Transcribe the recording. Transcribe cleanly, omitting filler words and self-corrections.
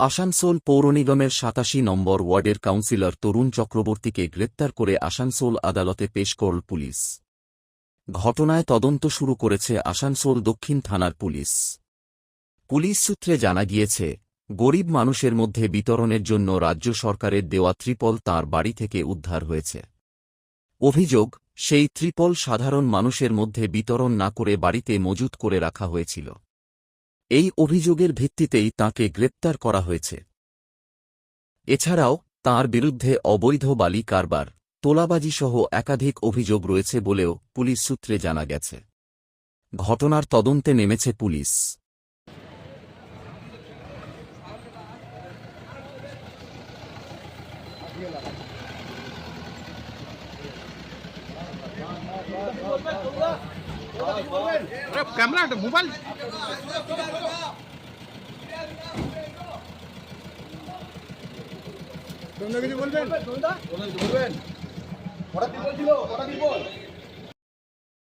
আসানসোল পৌর নিগমের ৮৭ নম্বর ওয়ার্ডের কাউন্সিলর তরুণ চক্রবর্তীকে গ্রেপ্তার করে আসানসোল আদালতে পেশ করল পুলিশ। ঘটনায় তদন্ত শুরু করেছে আসানসোল দক্ষিণ থানার পুলিশ। পুলিশ সূত্রে জানা গিয়েছে, গরিব মানুষের মধ্যে বিতরণের জন্য রাজ্য সরকারের দেওয়া ত্রিপল তাঁর বাড়ি থেকে উদ্ধার হয়েছে। অভিযোগ, সেই ত্রিপল সাধারণ মানুষের মধ্যে বিতরণ না করে বাড়িতে মজুত করে রাখা হয়েছিল। এই অভিযোগের ভিত্তিতেই তাঁকে গ্রেপ্তার করা হয়েছে। এছাড়াও তাঁর বিরুদ্ধে অবৈধ বালি কারবার, তোলাবাজিসহ একাধিক অভিযোগ রয়েছে বলেও পুলিশ সূত্রে জানা গেছে। ঘটনার তদন্তে নেমেছে পুলিশ। कैमरा मोबाइल তোমরা কিছু বলবেন?